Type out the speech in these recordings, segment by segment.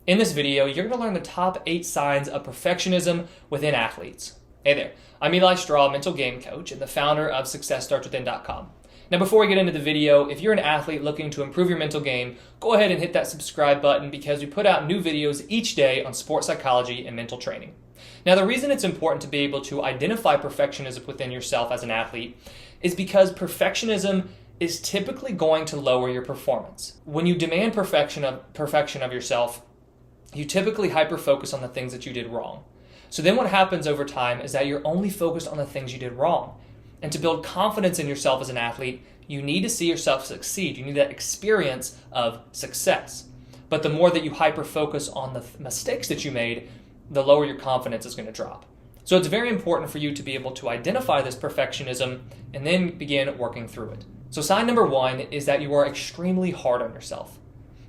In this video, you're going to learn the top 8 signs of perfectionism within athletes. Hey there, I'm Eli Straw, mental game coach and the founder of SuccessStartsWithin.com. Now before we get into the video, if you're an athlete looking to improve your mental game, go ahead and hit that subscribe button because we put out new videos each day on sports psychology and mental training. Now the reason it's important to be able to identify perfectionism within yourself as an athlete is because perfectionism is typically going to lower your performance. When you demand perfection of yourself, you typically hyper-focus on the things that you did wrong. So then what happens over time is that you're only focused on the things you did wrong. And to build confidence in yourself as an athlete, you need to see yourself succeed. You need that experience of success. But the more that you hyper-focus on the mistakes that you made, the lower your confidence is going to drop. So it's very important for you to be able to identify this perfectionism and then begin working through it. So sign number 1 is that you are extremely hard on yourself.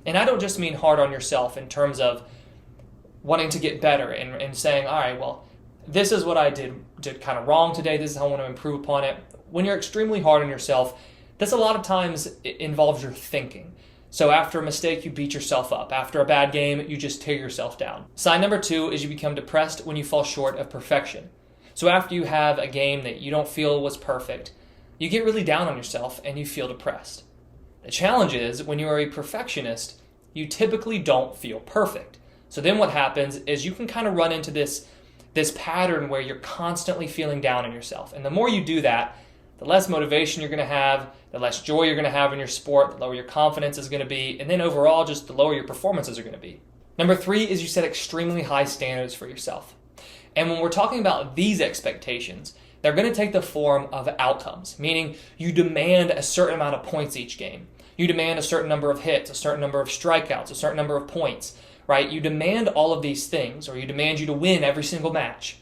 And I don't just mean hard on yourself in terms of wanting to get better and saying, all right, well, this is what I did kind of wrong today. This is how I want to improve upon it. When you're extremely hard on yourself, this a lot of times involves your thinking. So after a mistake, you beat yourself up. After a bad game, you just tear yourself down. Sign number 2 is you become depressed when you fall short of perfection. So after you have a game that you don't feel was perfect, you get really down on yourself and you feel depressed. The challenge is when you are a perfectionist, you typically don't feel perfect. So then what happens is you can kind of run into this pattern where you're constantly feeling down on yourself. And the more you do that, the less motivation you're going to have, the less joy you're going to have in your sport, the lower your confidence is going to be, and then overall just the lower your performances are going to be. Number 3 is you set extremely high standards for yourself. And when we're talking about these expectations, they're going to take the form of outcomes, meaning you demand a certain amount of points each game. You demand a certain number of hits, a certain number of strikeouts, a certain number of points, right? You demand all of these things, or you demand you to win every single match,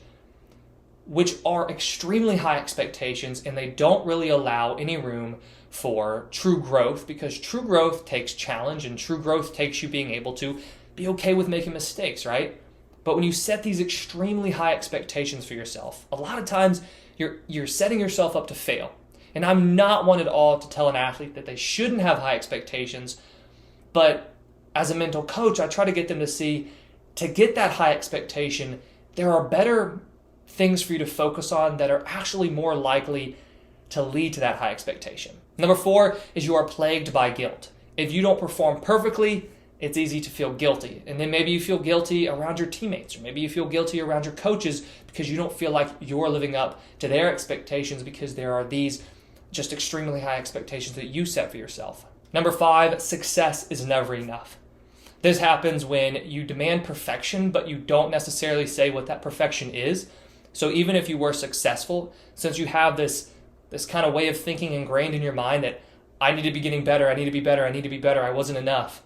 which are extremely high expectations, and they don't really allow any room for true growth, because true growth takes challenge, and true growth takes you being able to be okay with making mistakes, right? But when you set these extremely high expectations for yourself, a lot of times you're setting yourself up to fail. And I'm not one at all to tell an athlete that they shouldn't have high expectations, but as a mental coach, I try to get them to see, to get that high expectation, there are better things for you to focus on that are actually more likely to lead to that high expectation. Number 4 is you are plagued by guilt. If you don't perform perfectly, it's easy to feel guilty. And then maybe you feel guilty around your teammates, or maybe you feel guilty around your coaches because you don't feel like you're living up to their expectations because there are these just extremely high expectations that you set for yourself. Number 5, success is never enough. This happens when you demand perfection, but you don't necessarily say what that perfection is. So even if you were successful, since you have this kind of way of thinking ingrained in your mind that I need to be getting better, I need to be better, I need to be better, I wasn't enough,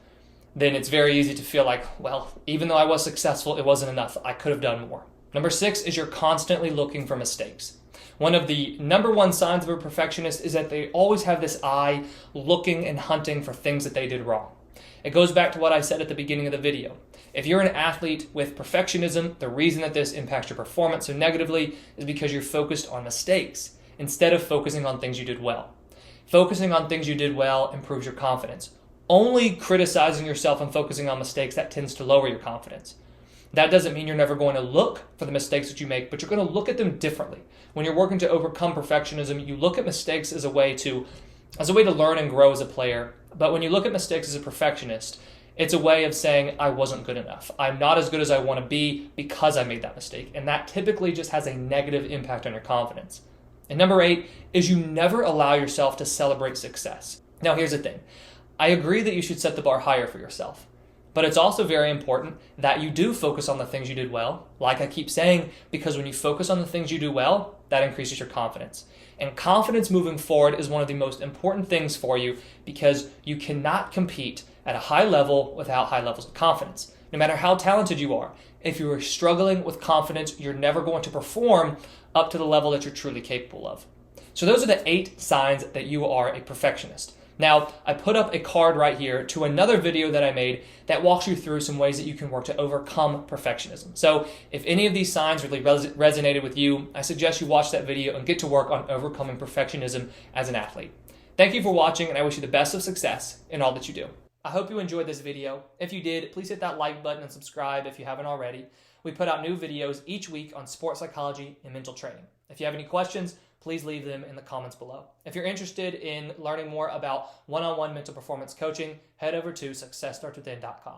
then it's very easy to feel like, well, even though I was successful, it wasn't enough. I could have done more. Number 6 is you're constantly looking for mistakes. One of the number 1 signs of a perfectionist is that they always have this eye looking and hunting for things that they did wrong. It goes back to what I said at the beginning of the video. If you're an athlete with perfectionism, the reason that this impacts your performance so negatively is because you're focused on mistakes instead of focusing on things you did well. Focusing on things you did well improves your confidence. Only criticizing yourself and focusing on mistakes, that tends to lower your confidence. That doesn't mean you're never going to look for the mistakes that you make, but you're going to look at them differently. When you're working to overcome perfectionism, you look at mistakes as a way to learn and grow as a player. But when you look at mistakes as a perfectionist, it's a way of saying, I wasn't good enough. I'm not as good as I want to be because I made that mistake. And that typically just has a negative impact on your confidence. And number 8 is you never allow yourself to celebrate success. Now here's the thing. I agree that you should set the bar higher for yourself. But it's also very important that you do focus on the things you did well, like I keep saying, because when you focus on the things you do well, that increases your confidence. And confidence moving forward is one of the most important things for you because you cannot compete at a high level without high levels of confidence. No matter how talented you are, if you are struggling with confidence, you're never going to perform up to the level that you're truly capable of. So those are the 8 signs that you are a perfectionist. Now, I put up a card right here to another video that I made that walks you through some ways that you can work to overcome perfectionism. So if any of these signs really resonated with you, I suggest you watch that video and get to work on overcoming perfectionism as an athlete. Thank you for watching, and I wish you the best of success in all that you do. I hope you enjoyed this video. If you did, please hit that like button and subscribe if you haven't already. We put out new videos each week on sports psychology and mental training. If you have any questions, please leave them in the comments below. If you're interested in learning more about one-on-one mental performance coaching, head over to successstartswithin.com.